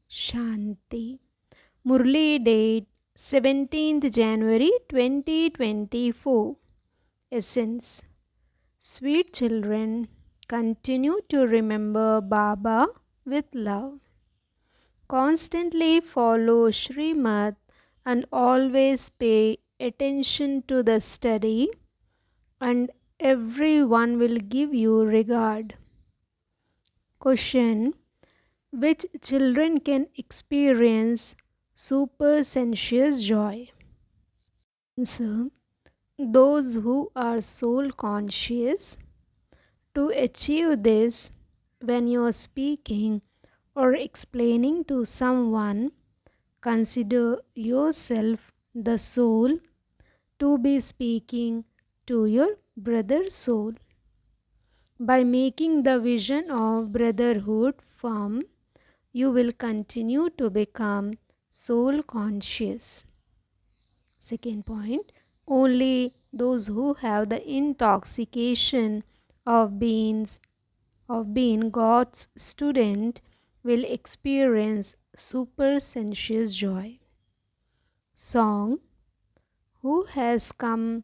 Shanti. Murli date 17th January 2024. Essence. Sweet children, continue to remember Baba with love. Constantly follow Srimad and always pay attention to the study, and everyone will give you regard. Question. Which children can experience supersensuous joy? Answer. Those who are soul conscious. To achieve this, when you are speaking or explaining to someone, consider yourself the soul to be speaking to your brother soul. By making the vision of brotherhood firm, you will continue to become soul conscious. Second point, only those who have the intoxication of being God's student will experience supersensuous joy. Song. Who has come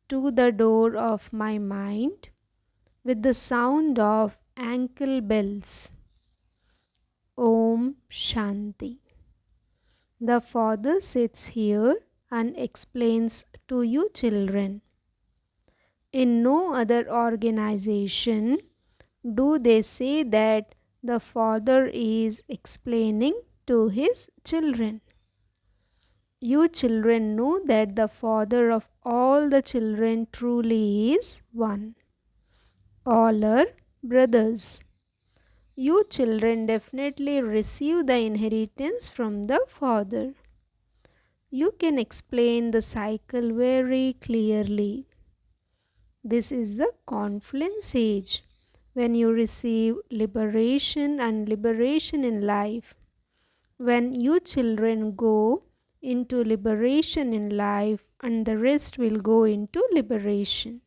to the door of my mind with the sound of ankle bells? Om Shanti. The Father sits here and explains to you children. In no other organization do they say that the Father is explaining to his children. You children know that the Father of all the children truly is one. All are brothers. You children definitely receive the inheritance from the Father. You can explain the cycle very clearly. This is the confluence age, when you receive liberation and liberation in life. When you children go into liberation in life, and the rest will go into liberation.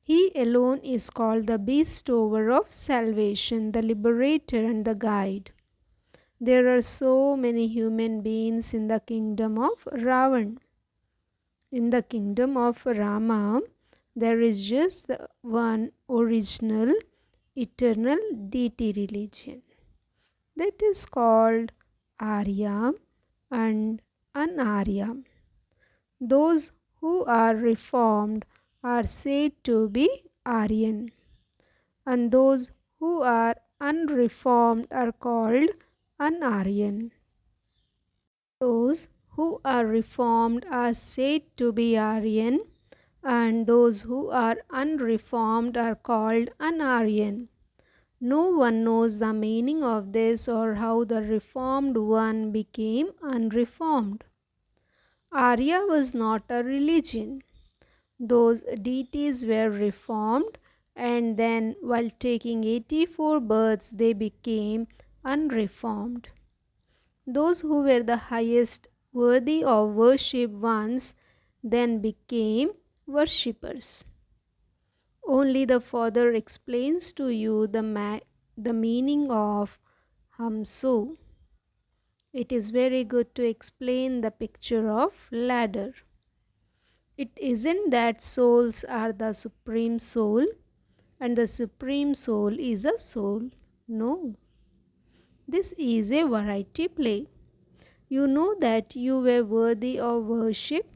He alone is called the bestower of salvation, the liberator and the guide. There are so many human beings in the kingdom of Ravan. In the kingdom of Rama, there is just the one original eternal deity religion. That is called Arya and Anarya. Those who are reformed are said to be Aryan, and those who are unreformed are called Anaryan. Those who are reformed are said to be Aryan, and those who are unreformed are called Anaryan. No one knows the meaning of this or how the reformed one became unreformed. Arya was not a religion. Those deities were reformed, and then, while taking 84 births, they became unreformed. Those who were the highest worthy of worship ones then became worshippers. Only the Father explains to you the meaning of Hamso. It is very good to explain the picture of ladder. It isn't that souls are the supreme soul and the supreme soul is a soul. No. This is a variety play. You know that you were worthy of worship,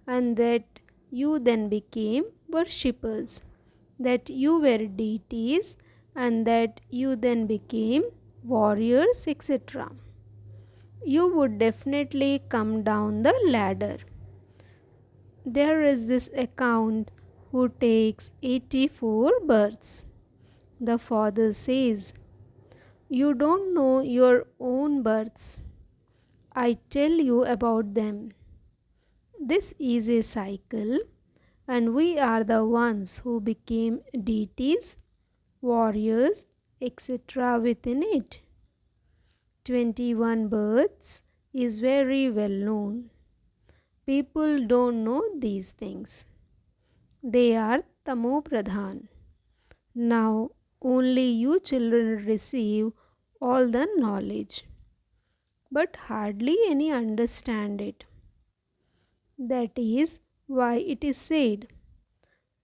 and that you then became worshippers, that you were deities, and that you then became warriors, etc. You would definitely come down the ladder. There is this account who takes 84 births. The Father says, you don't know your own births. I tell you about them. This is a cycle, and we are the ones who became deities, warriors, etc. within it. 21 births is very well known. People don't know these things. They are Tamo Pradhan. Now only you children receive all the knowledge. but hardly any understand it. That is why it is said,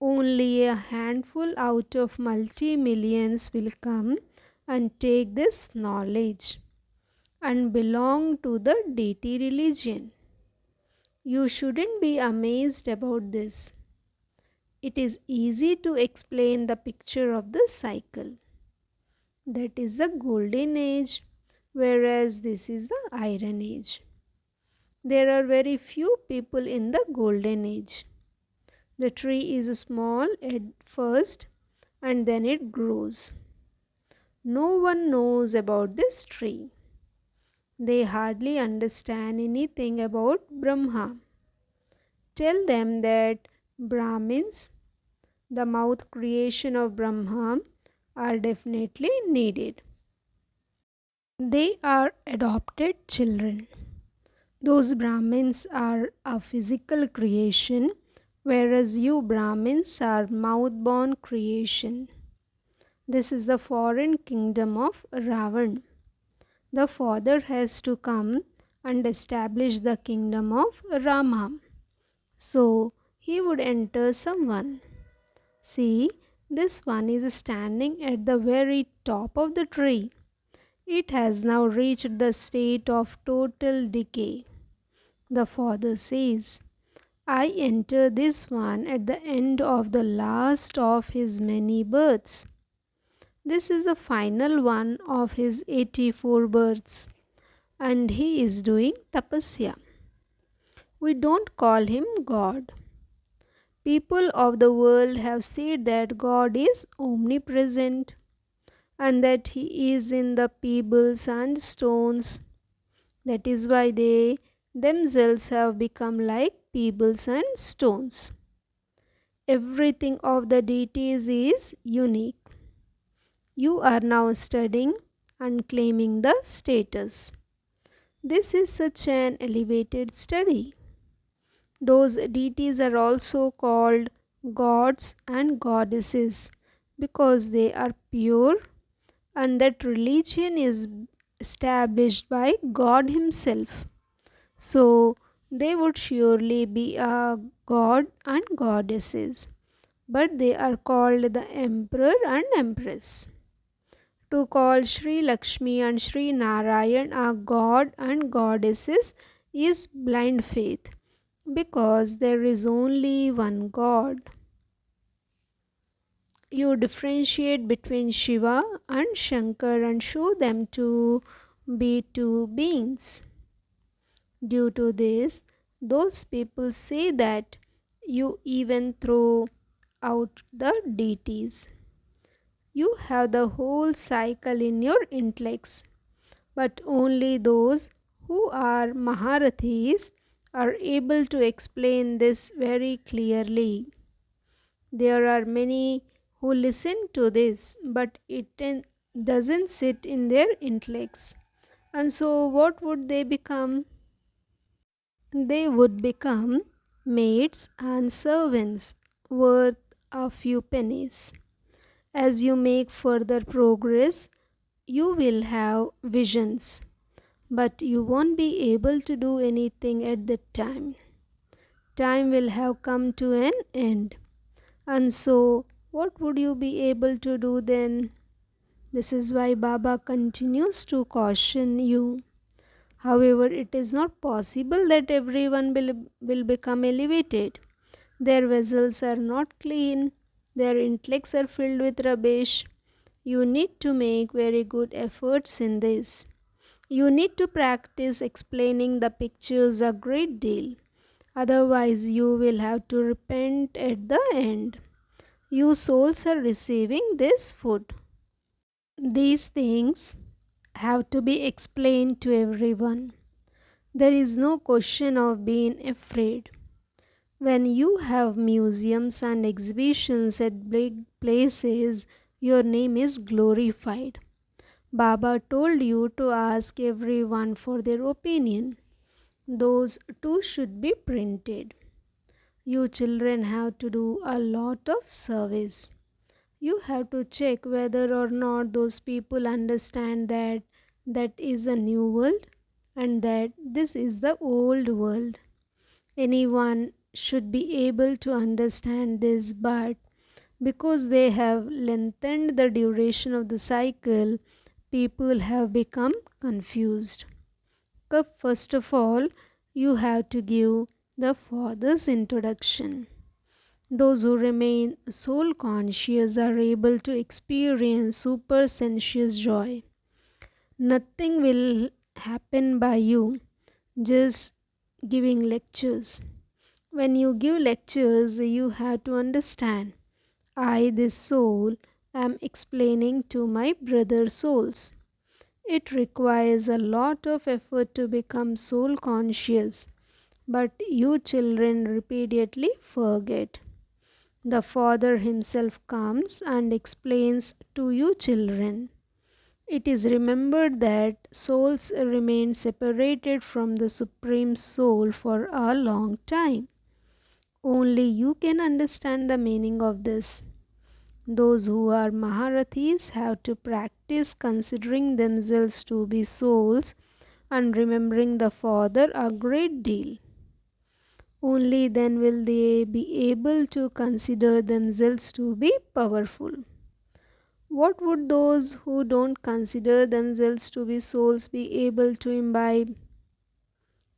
only a handful out of multi-millions will come and take this knowledge and belong to the deity religion. You shouldn't be amazed about this. It is easy to explain the picture of the cycle. That is the golden age, whereas this is the iron age. There are very few people in the golden age. The tree is small at first and then it grows. No one knows about this tree. They hardly understand anything about Brahma. Tell them that Brahmins, the mouth creation of Brahma, are definitely needed. They are adopted children. Those Brahmins are a physical creation, whereas you Brahmins are mouth born creation. This is the foreign kingdom of Ravan. The father has to come and establish the kingdom of Rama. So he would enter someone. See, this one is standing at the very top of the tree. It has now reached the state of total decay. The father says, I enter this one at the end of the last of his many births. This is the final one of his 84 births, and he is doing tapasya. We don't call him God. People of the world have said that God is omnipresent and that he is in the pebbles and stones. That is why they themselves have become like pebbles and stones. Everything of the deities is unique. You are now studying and claiming the status. This is such an elevated study. Those deities are also called gods and goddesses because they are pure and that religion is established by God Himself. So they would surely be a god and goddesses, but they are called the emperor and empress. To call Sri Lakshmi and Sri Narayan a god and goddesses is blind faith because there is only one God. You differentiate between Shiva and Shankar and show them to be two beings. Due to this, those people say that you even throw out the deities. You have the whole cycle in your intellects, but only those who are Maharathis are able to explain this very clearly. There are many who listen to this, but it doesn't sit in their intellects. And so, what would they become? They would become maids and servants worth a few pennies. As you make further progress, you will have visions, but you won't be able to do anything at that time. Time will have come to an end. And so, what would you be able to do then? This is why Baba continues to caution you. However, it is not possible that everyone will become elevated. Their vessels are not clean, their intellects are filled with rubbish. You need to make very good efforts in this. You need to practice explaining the pictures a great deal. Otherwise, you will have to repent at the end. You souls are receiving this food. These things have to be explained to everyone. There is no question of being afraid. When you have museums and exhibitions at big places, your name is glorified. Baba told you to ask everyone for their opinion. Those too should be printed. You children have to do a lot of service. You have to check whether or not those people understand that that is a new world and that this is the old world. Anyone should be able to understand this, but because they have lengthened the duration of the cycle, people have become confused. First of all, you have to give the Father's introduction. Those who remain soul conscious are able to experience super sensuous joy. Nothing will happen by you just giving lectures. When you give lectures, you have to understand I, this soul, am explaining to my brother souls. It requires a lot of effort to become soul conscious, but you children repeatedly forget. The Father Himself comes and explains to you children. It is remembered that souls remain separated from the Supreme Soul for a long time. Only you can understand the meaning of this. Those who are Maharathis have to practice considering themselves to be souls and remembering the Father a great deal. Only then will they be able to consider themselves to be powerful. What would those who don't consider themselves to be souls be able to imbibe?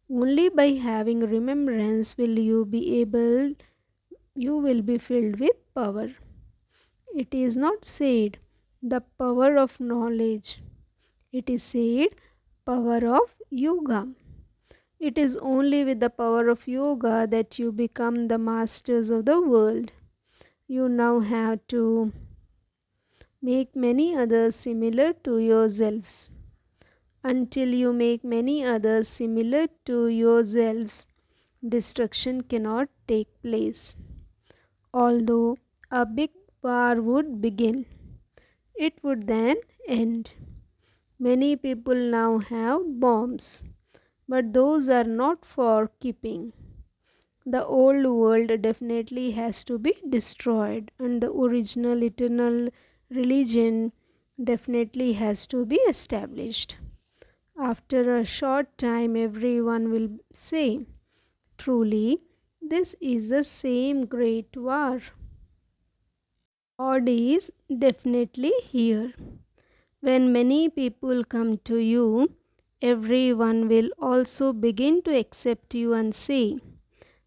Only by having remembrance will you will be filled with power. It is not said the power of knowledge. It is said power of yoga. It is only with the power of yoga that you become the masters of the world. You now have to make many others similar to yourselves. Until you make many others similar to yourselves, destruction cannot take place. Although a big war would begin, it would then end. Many people now have bombs, but those are not for keeping. The old world definitely has to be destroyed, and the original eternal religion definitely has to be established. After a short time, everyone will say, truly, this is the same great war. God is definitely here. When many people come to you, everyone will also begin to accept you and say,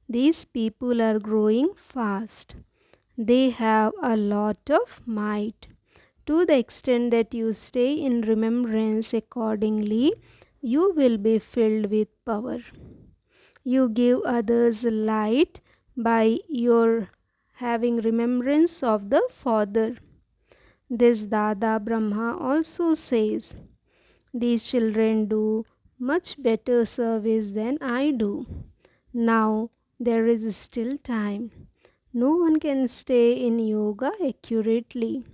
these people are growing fast. They have a lot of might. To the extent that you stay in remembrance accordingly, you will be filled with power. You give others light by your having remembrance of the Father. This Dada Brahma also says, these children do much better service than I do. Now there is still time. No one can stay in yoga accurately.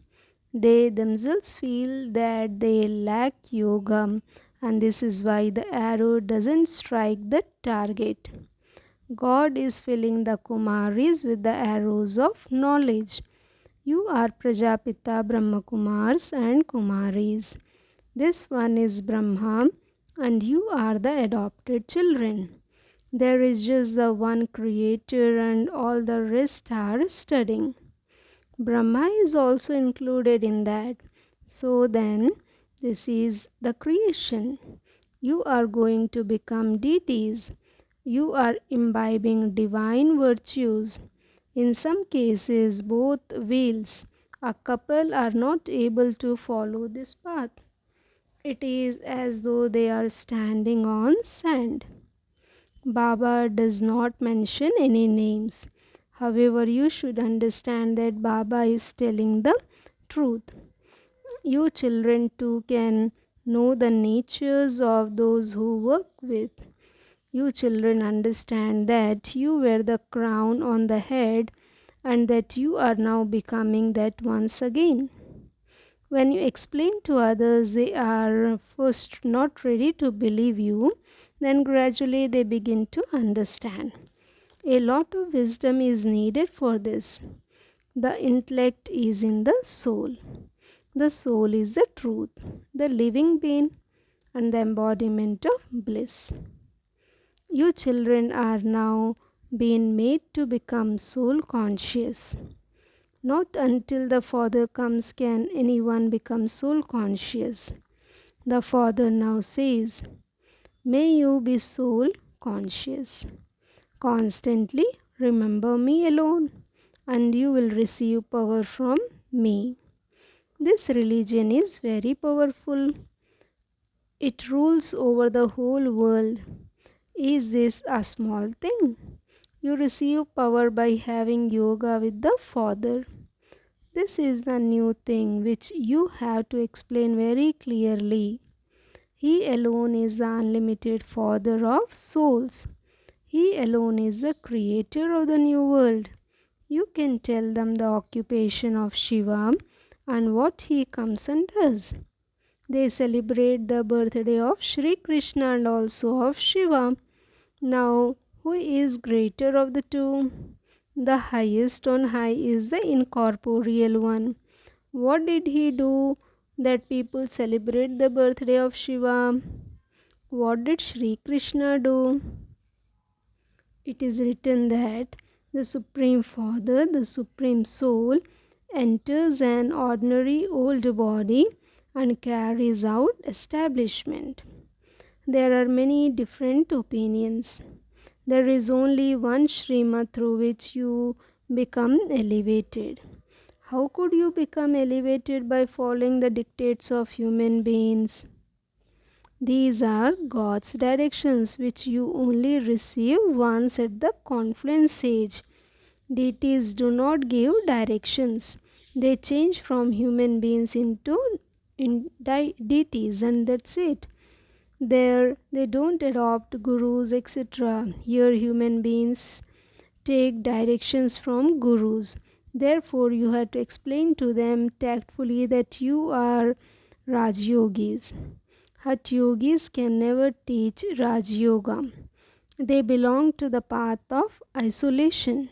They themselves feel that they lack yoga, and this is why the arrow doesn't strike the target. God is filling the Kumaris with the arrows of knowledge. You are Prajapita Brahma Kumars and Kumaris. This one is Brahma, and you are the adopted children. There is just the one creator, and all the rest are studying. Brahma is also included in that. So then, this is the creation. You are going to become deities. You are imbibing divine virtues. In some cases, both wheels, a couple, are not able to follow this path. It is as though they are standing on sand. Baba does not mention any names. However, you should understand that Baba is telling the truth. You children too can know the natures of those who work with. You children understand that you wear the crown on the head and that you are now becoming that once again. When you explain to others, they are first not ready to believe you, then gradually they begin to understand. A lot of wisdom is needed for this. The intellect is in the soul. The soul is the truth, the living being, and the embodiment of bliss. You children are now being made to become soul conscious. Not until the Father comes can anyone become soul conscious. The Father now says, may you be soul conscious. Constantly remember me alone, and you will receive power from me. This religion is very powerful. It rules over the whole world. Is this a small thing? You receive power by having yoga with the Father. This is a new thing which you have to explain very clearly. He alone is the unlimited Father of souls. He alone is the creator of the new world. You can tell them the occupation of Shiva and what he comes and does. They celebrate the birthday of Sri Krishna and also of Shiva. Now, who is greater of the two? The highest on high is the incorporeal one. What did he do that people celebrate the birthday of Shiva? What did Sri Krishna do? It is written that the Supreme Father, the Supreme Soul, enters an ordinary old body and carries out establishment. There are many different opinions. There is only one Srimad through which you become elevated. How could you become elevated by following the dictates of human beings? These are God's directions which you only receive once at the confluence age. Deities do not give directions. They change from human beings into deities, and that's it. There they don't adopt gurus, etc. Here human beings take directions from gurus. Therefore you have to explain to them tactfully that you are Raj Yogis. Hat Yogis can never teach Raj Yoga. They belong to the path of isolation.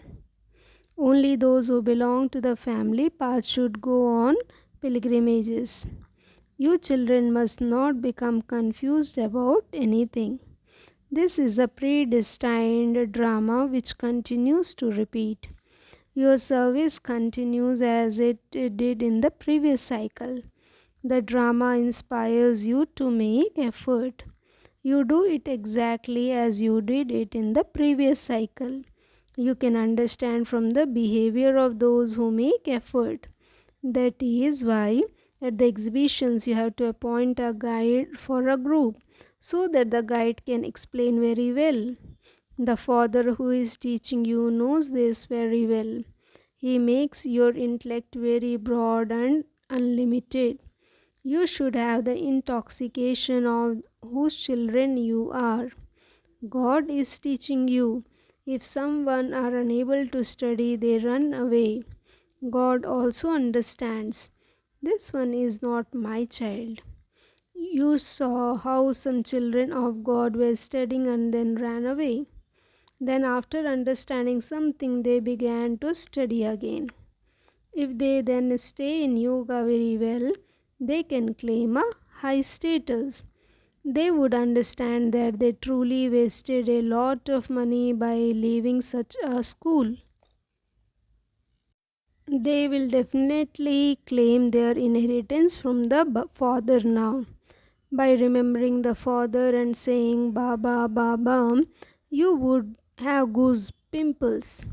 Only those who belong to the family path should go on pilgrimages. You children must not become confused about anything. This is a predestined drama which continues to repeat. Your service continues as it did in the previous cycle. The drama inspires you to make effort. You do it exactly as you did it in the previous cycle. You can understand from the behavior of those who make effort. That is why at the exhibitions you have to appoint a guide for a group so that the guide can explain very well. The Father who is teaching you knows this very well. He makes your intellect very broad and unlimited. You should have the intoxication of whose children you are. God is teaching you. If someone are unable to study, they run away. God also understands. This one is not my child. You saw how some children of God were studying and then ran away. Then after understanding something, they began to study again. If they then stay in yoga very well, they can claim a high status. They would understand that they truly wasted a lot of money by leaving such a school. They will definitely claim their inheritance from the Father now. By remembering the Father and saying Baba, Baba, you would have goose pimples.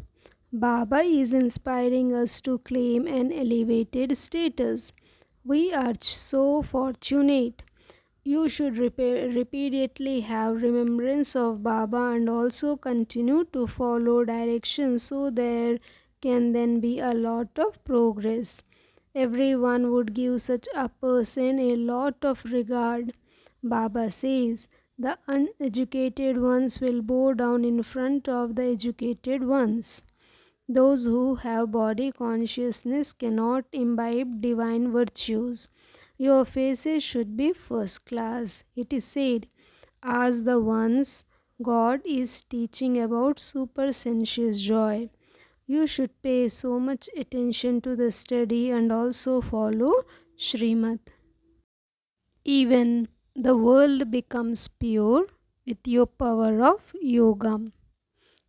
Baba is inspiring us to claim an elevated status. We are so fortunate. You should repeatedly have remembrance of Baba and also continue to follow directions so there can then be a lot of progress. Everyone would give such a person a lot of regard. Baba says, the uneducated ones will bow down in front of the educated ones. Those who have body consciousness cannot imbibe divine virtues. Your faces should be first class. It is said, as the ones God is teaching about supersensuous joy. You should pay so much attention to the study and also follow Srimad. Even The world becomes pure with your power of yoga.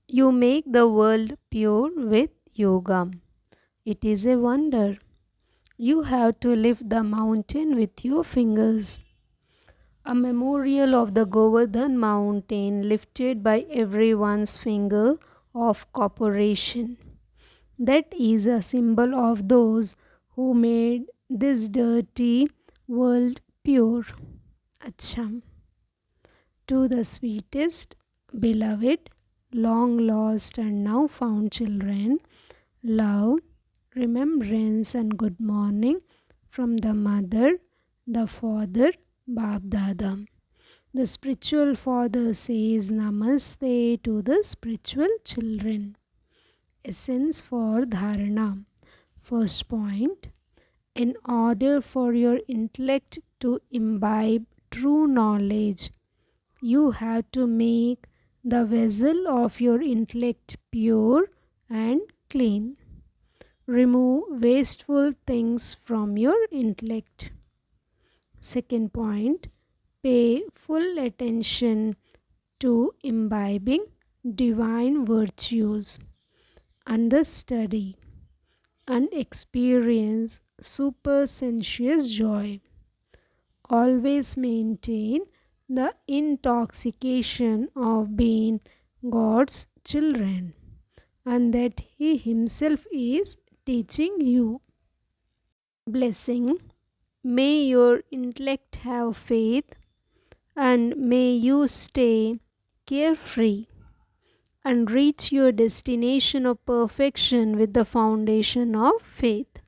You make the world pure with yoga. It is a wonder. You have to lift the mountain with your fingers. A memorial of the Govardhan mountain lifted by everyone's finger of cooperation. That is a symbol of those who made this dirty world pure. Achha. To the sweetest, beloved, long lost and now found children, love, remembrance and good morning from the mother, the father, Bab Dada. The spiritual father says Namaste to the spiritual children. Essence for Dharana. First point, in order for your intellect to imbibe true knowledge, you have to make the vessel of your intellect pure and clean. Remove wasteful things from your intellect. Second point, pay full attention to imbibing divine virtues. Understudy and experience supersensuous joy. Always maintain the intoxication of being God's children and that He Himself is teaching you. Blessing. May your intellect have faith and may you stay carefree and reach your destination of perfection with the foundation of faith.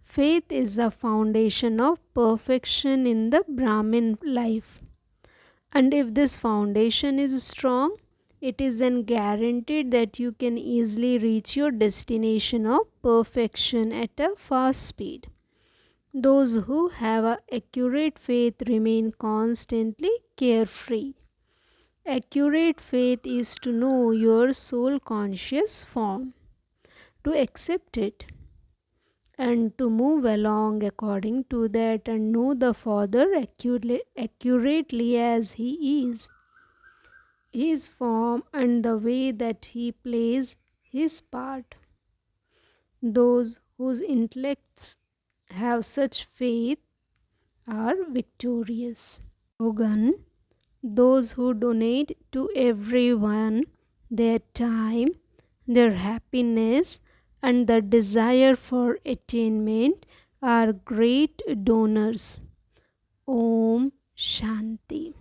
Faith is the foundation of perfection in the Brahmin life. And if this foundation is strong, it is then guaranteed that you can easily reach your destination of perfection at a fast speed. Those who have an accurate faith remain constantly carefree. Accurate faith is to know your soul conscious form, to accept it, and to move along according to that and know the Father accurately as He is. His form and the way that He plays His part. Those whose intellects have such faith are victorious. Slogan. Those who donate to everyone their time, their happiness, and the desire for attainment are great donors. Om Shanti.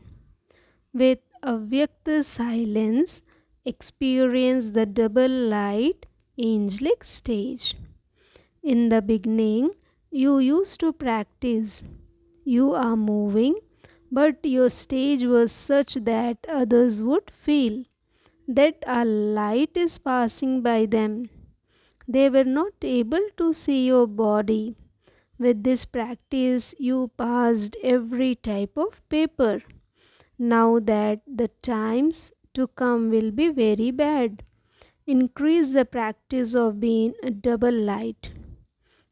With avyakta silence, experience the double light angelic stage. In the beginning, you used to practice. You are moving, but your stage was such that others would feel that a light is passing by them. They were not able to see your body. With this practice, you passed every type of paper. Now that the times to come will be very bad, increase the practice of being a double light.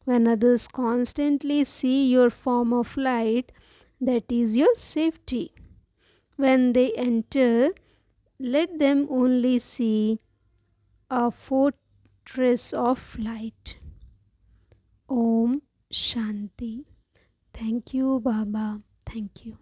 When others constantly see your form of light, that is your safety. When they enter, let them only see a fortress of light. Om Shanti. Thank you, Baba. Thank you.